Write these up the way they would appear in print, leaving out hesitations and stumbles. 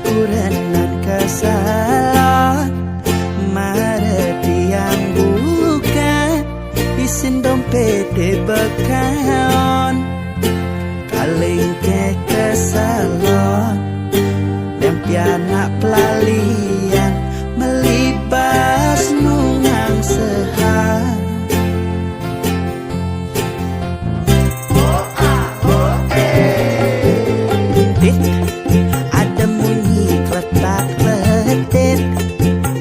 kurenan kesalon Maret yang buka isin dompet bekaon kaling ke kesalon lempianak pelalian melibas nungang sehat ada bunyi kletak-kletik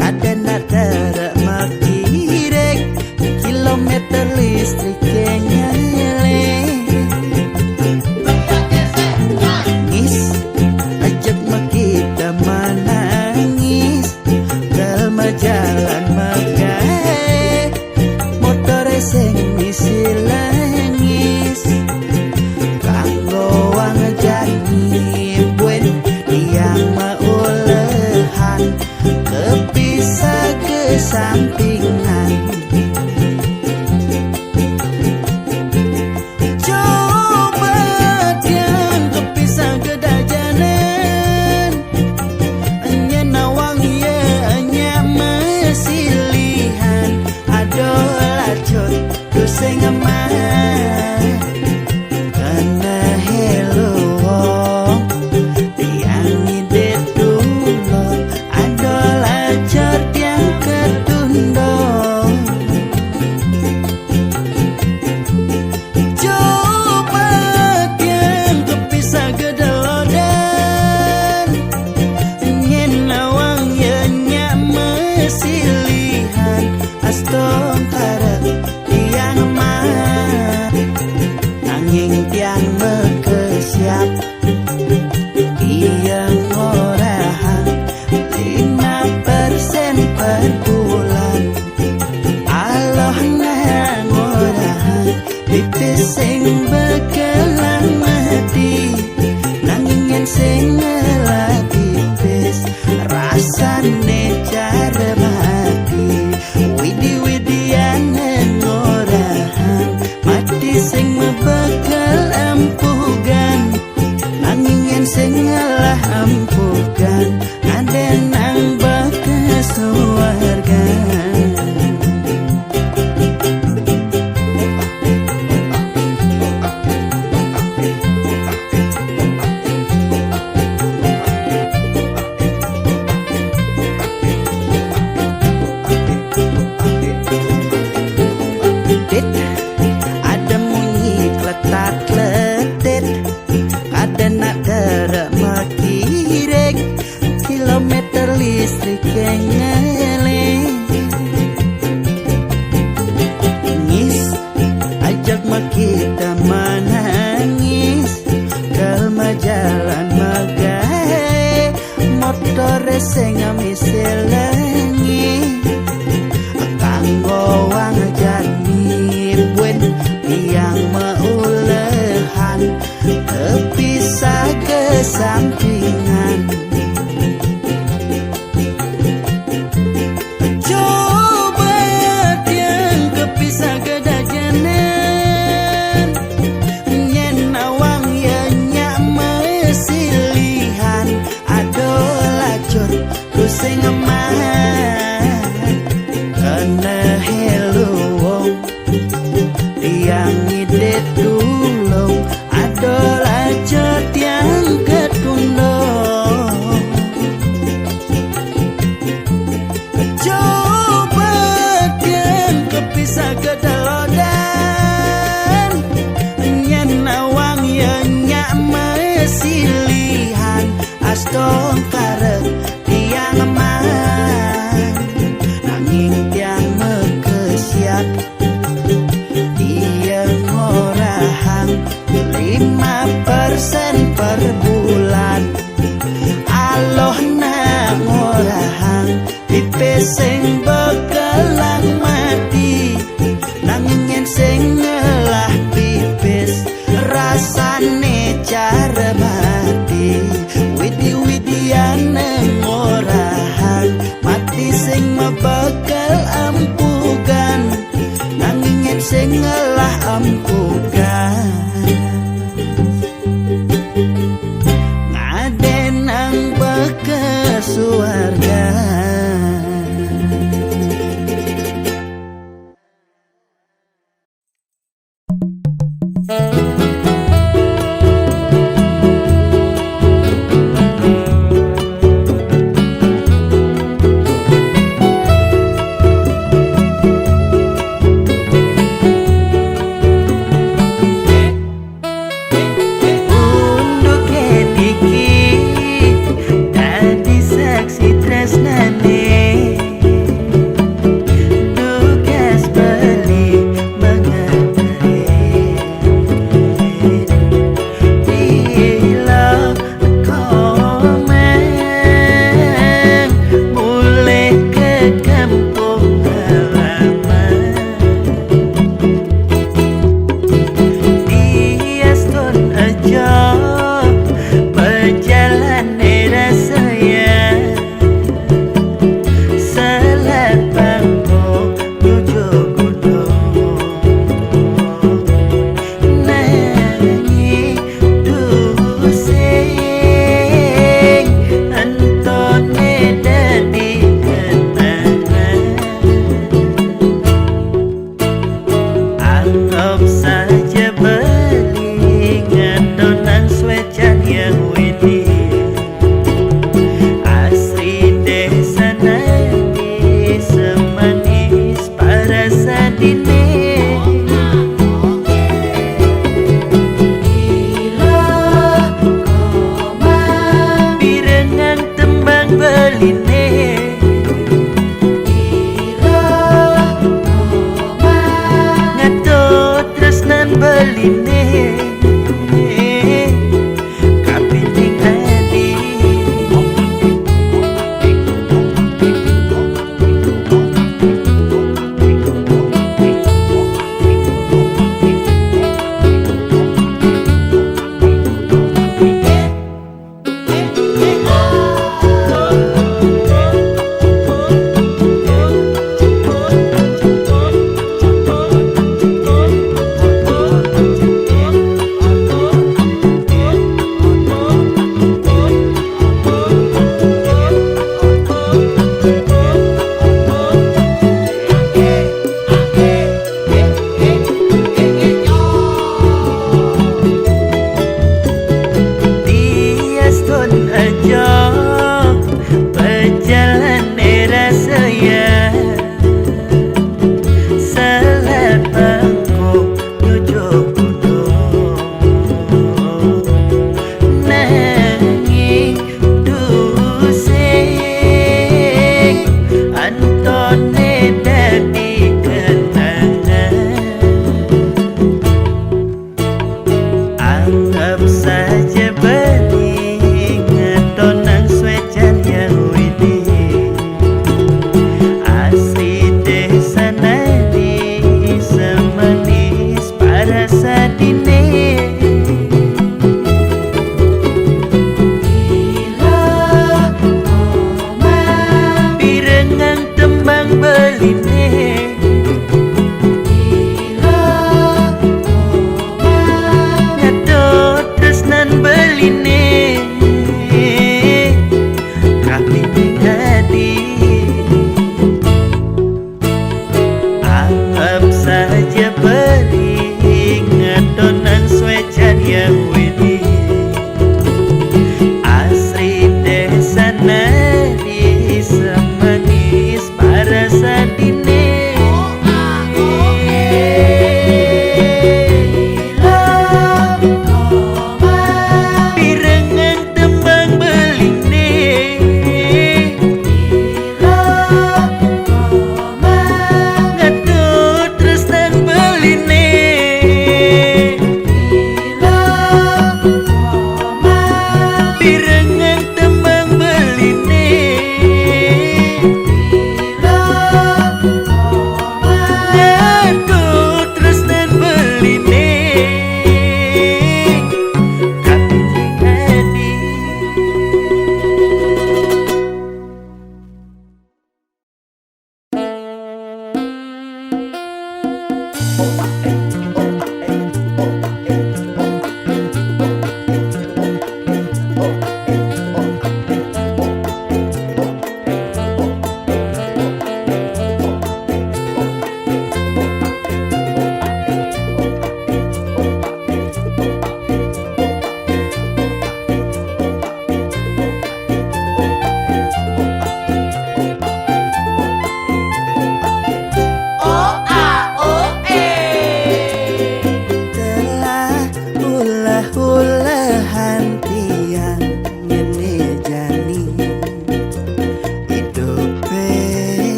ada nada makirek kilometer listrik yang nyale ngis ajak kita menangis dalam jalan megah motor sing misi langis kanggo wang jani buen yang maulehan kepisah kesampingan coba yang kepisah kedajanan hanya nawang ya hanya mesilihan aduh lacut kuseng emang karena hello tiang ide dulu aduh lacut yang ketundo coba yang kepisah kedelodan nyen nawang ya nyak mesilihan astong karep tiang emang nanging tiang mekesiap yang orahan 5% per bulan Allah nang orahan titis sing bekelang mati nanging yen sing ngelah tipis rasane cara mati widi-widian nang orahan mati sing mebekel ampugan nanging yen sing ngalah ampukan ada nang bekas warga ada bunyi kletak-kletik ada nada makirek kilometer listrik yang nyale ngis ajak kita menangis kelma jalan megah motor sing misil lengi kanggo wang jani buen yang maulehan kepisah kesampingan coba yang kepisah kedajanan nyen nawang ya nyak mesilihan aduh lacur kusing emang kena hello yang ide tulung aduh lacur yang ketundo coba yang kepisah kedelodan nyen nawang ya nyak mesilihan astong karep tiang emang nanging tiang mekesiap tiang orahan 5% per bulan aloh nang orahan tipis sing bekelang mati nanging yen sing ngelah tipis rasane cara mati widi-widian nang orahan mati sing mebekel ampugan nanging yen sing ngelah ampugan ngaden nang bekel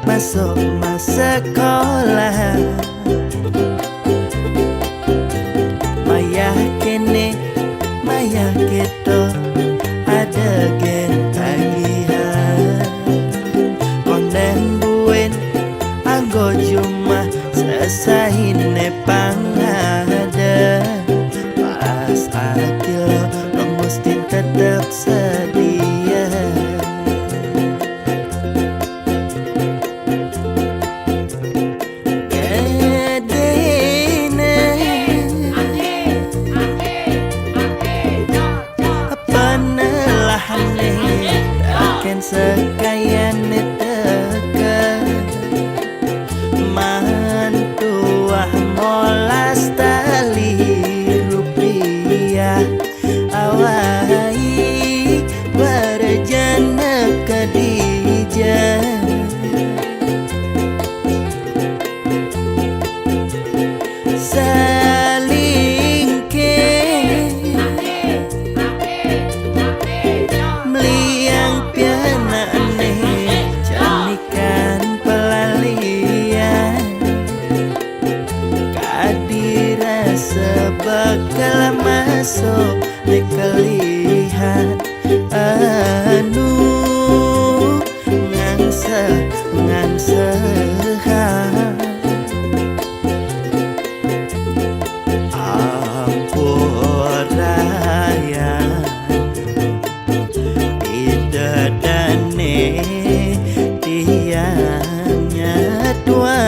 masuk sekolah. Maya kene, maya keto, ada gen tagihan. Konden buen, anggo cuma sesahine pangada. Pas akil lo mesti tetap sedia. Sekayan teka mantua molas tali rupiah awai berjana Khadijah. Sebekal masuk dikelihat anu ngangsehan ampuraya idadane tiangnya dua.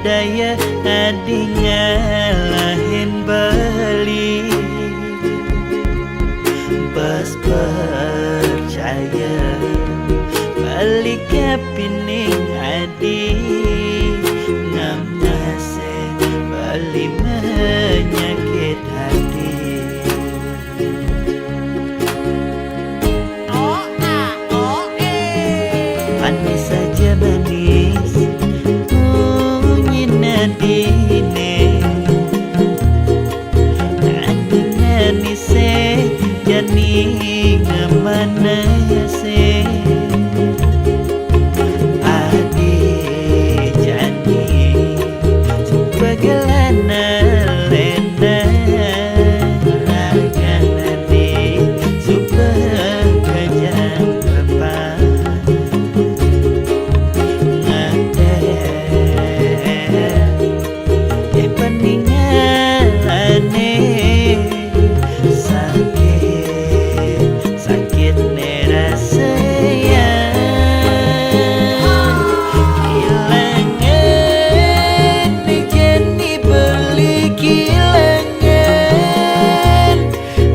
daya adinya lahin beli bas percaya balik ke pining adi ngamase bali menyakit hati. Manis saja manis bunyi nadine nani se jani ngamana se adi jani sebagelana lena raganani subagajang apa sakit nera sayang kilangan jadi beli kilangan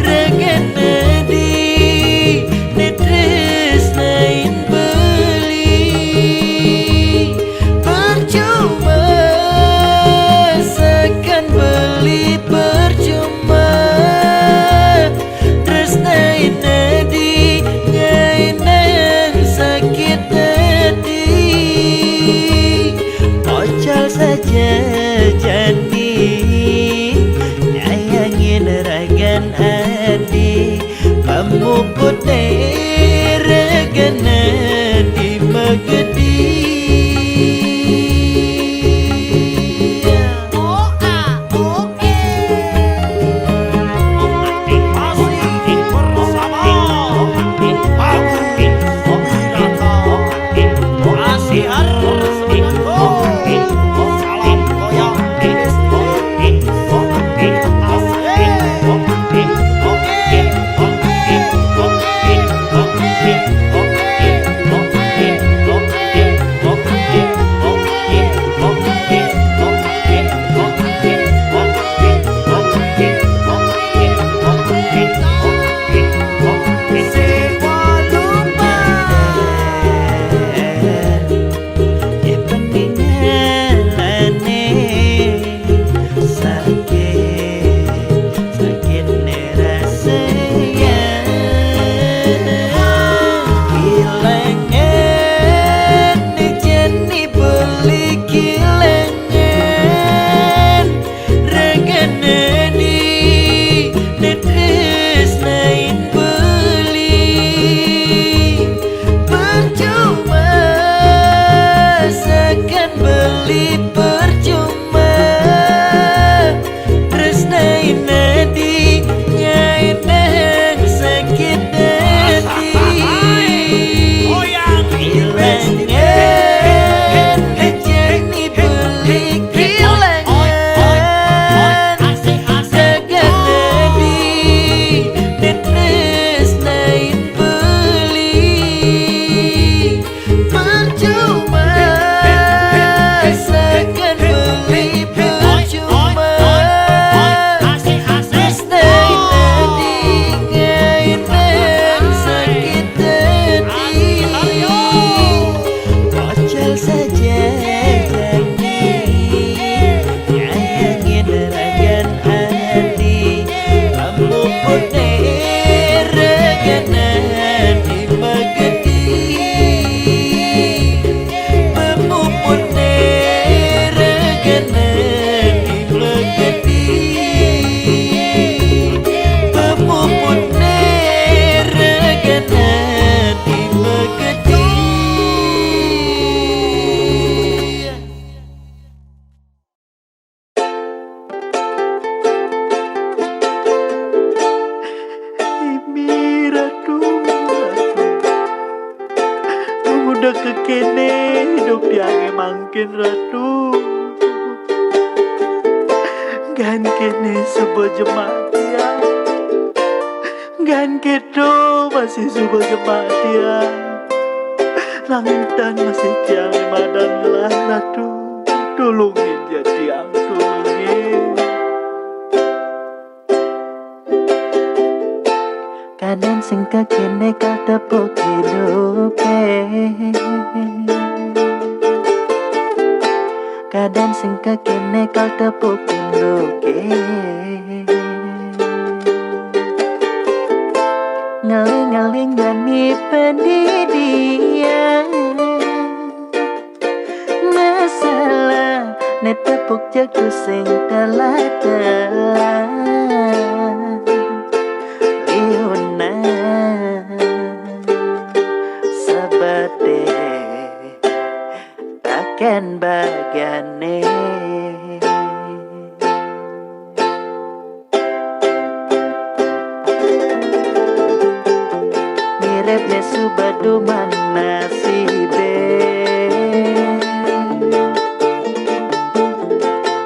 regana di netres nain beli percuma sekan beli percuma terus nain nadi nyainang sakit hati bocol saja jani nyayangin ragan adi kamu putih regana di magedi. udah kekene hidup diange mangkin ratu gan kene sebuah jemaat ya gan kedo masih sebuah jemaat ya langitan masih tiang madan lah ratu tolongin jadi ang tulungin. Kadang sing kekene kau tepuk hidupe, kadang sing kekene kau tepuk pinduke. Ngaling-ngaling gani pendidikan, masalah netepuk jago sing telah liuna sebete takkan bagiane. Miripnya subadu mana sibe,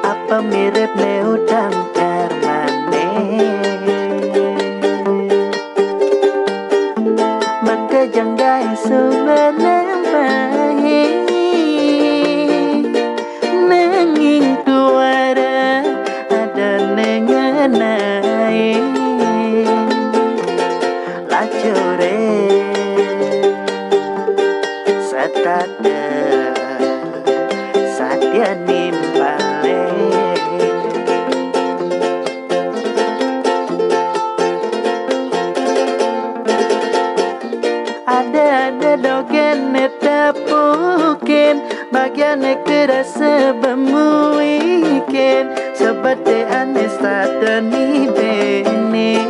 apa miripnya udang karmane. Maka janggai sebelum baik nanging tuara ada nengenai lacure setada sadia nimpale. Ada dogen netapukin bagian kerasa bemuikin seperti anis tak ni bene.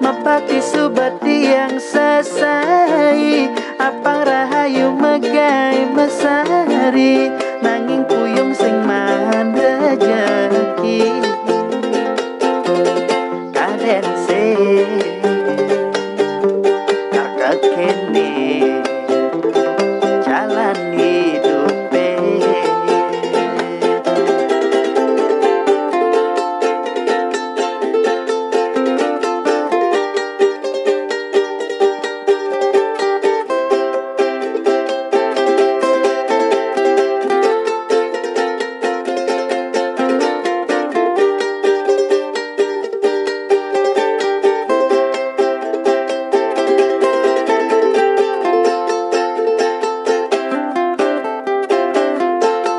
Mapaki subati yang sesai apang rahayu megai mesari nanging kuyung sing mahan rejeki. Kaden se kakak kene jalan hidupe.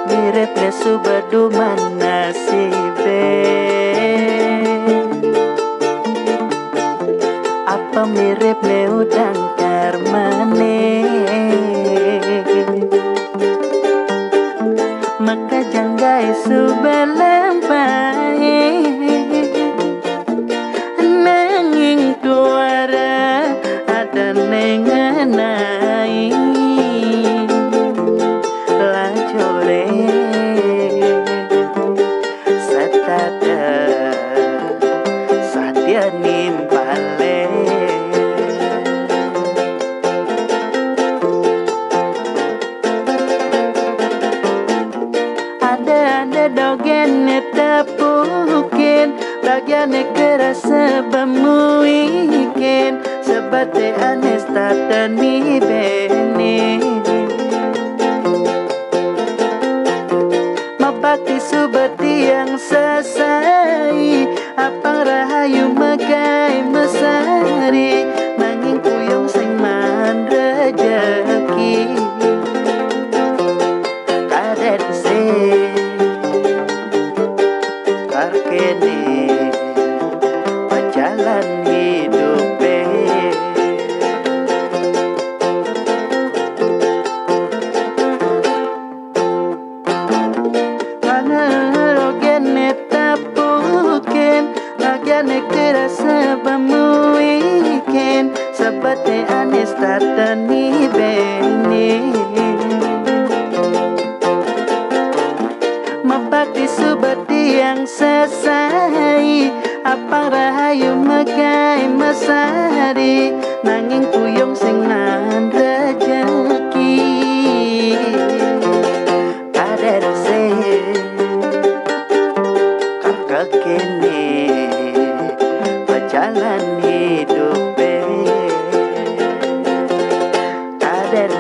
Miripnya subadu mana sibe, apa miripnya udang karmane. Maka janggai sebelum baik nanging tuara ada nengenai lacure setada sadia nimpale. Ada dogen netapukin bagian kerasa bemuikin seperti anis tak ni bene. Mapaki subati yang sesai apang rahayu megai mesari nanging kuyung sing man rejeki. Kaden se karkene jalan hidupe. Bagian kerasa bemuikin seperti anis tak ni bene. Mapaki subati yang sesai apang rahayu megai mesari nanging kuyung sing nan rejeki. Kaden se kakak kene jalan hidupe. Kaden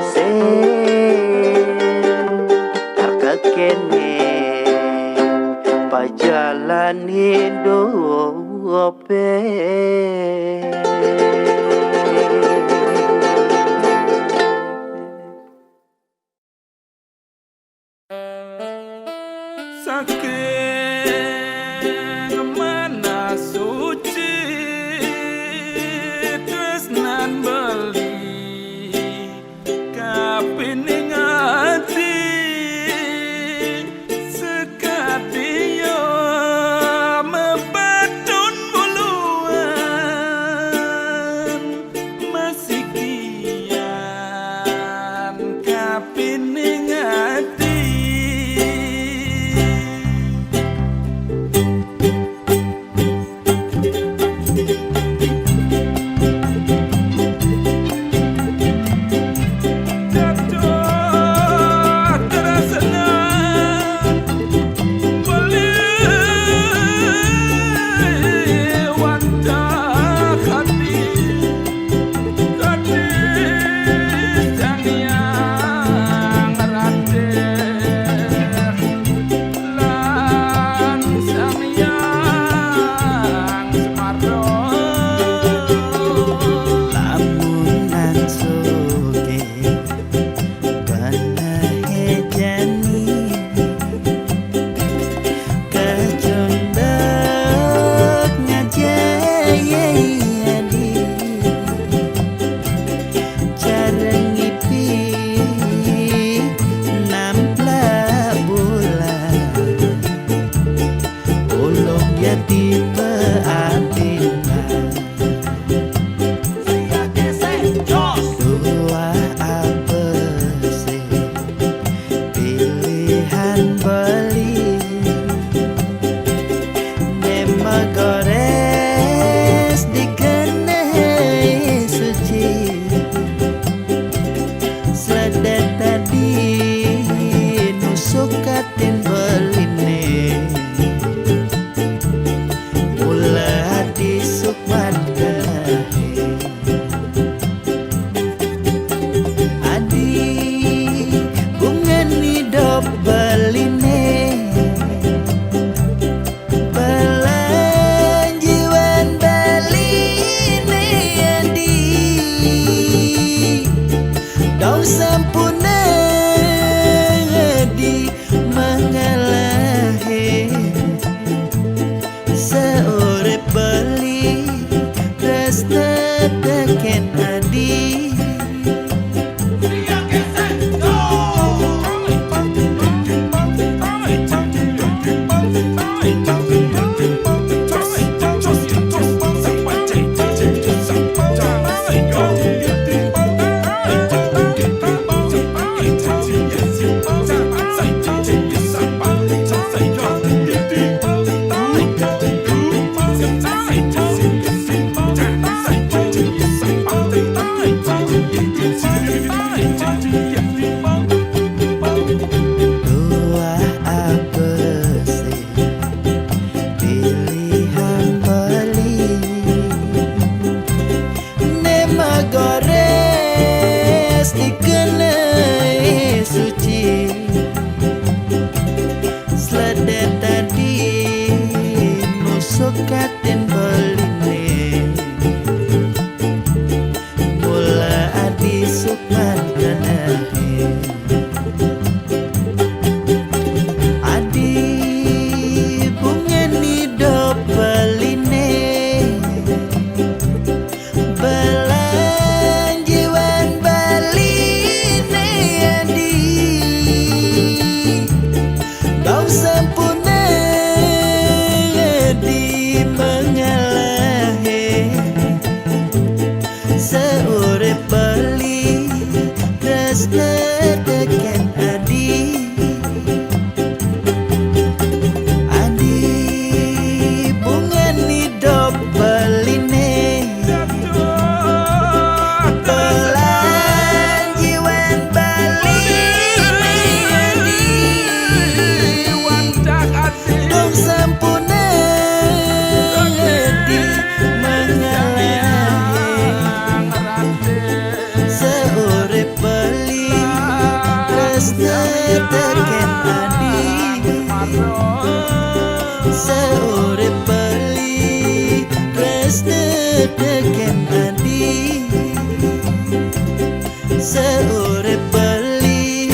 seurep beli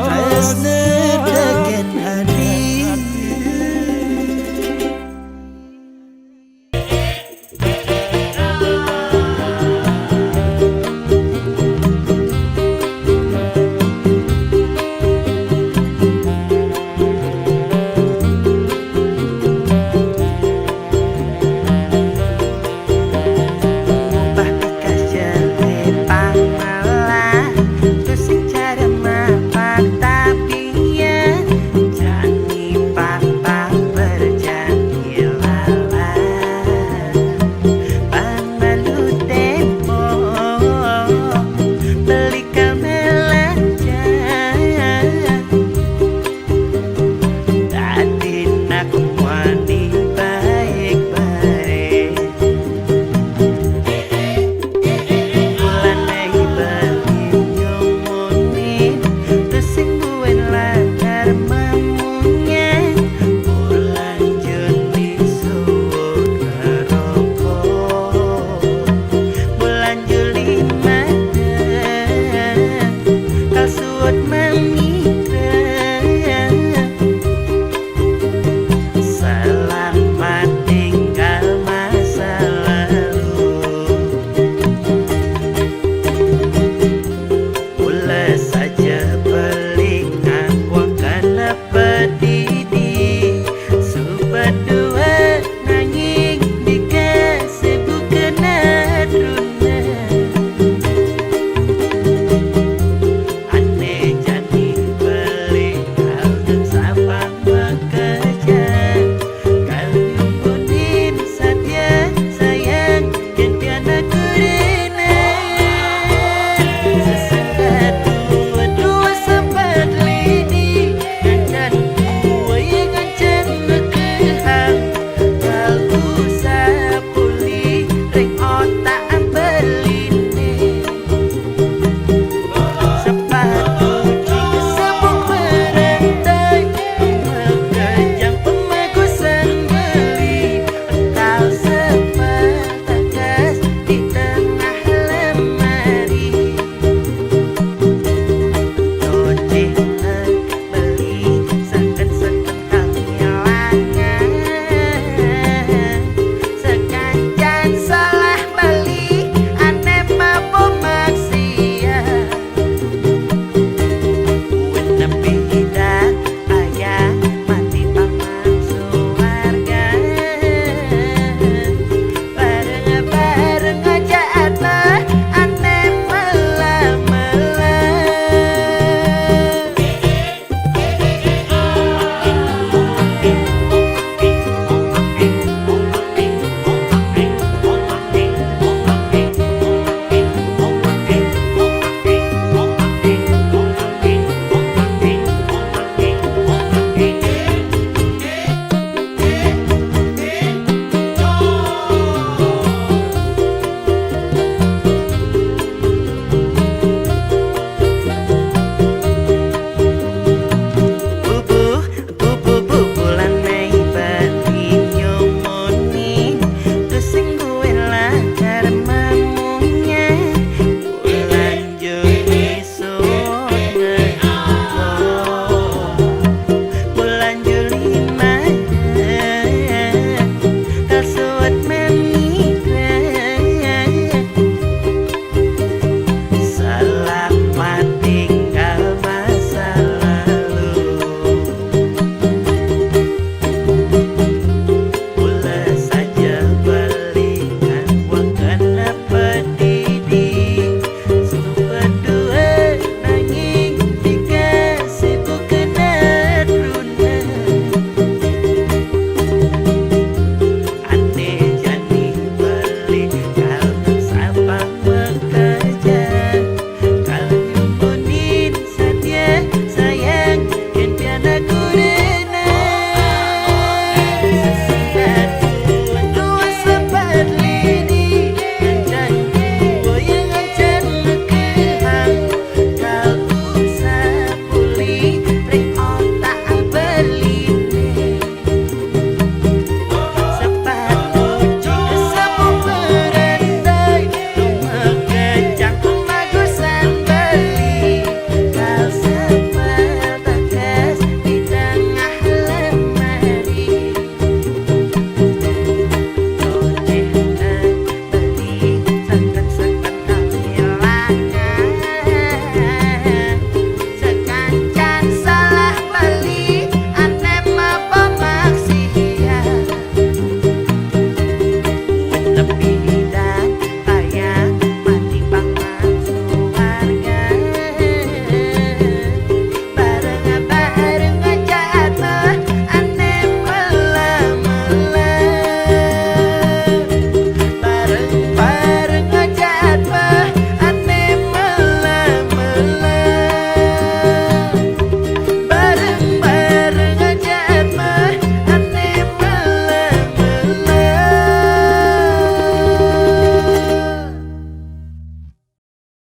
tresna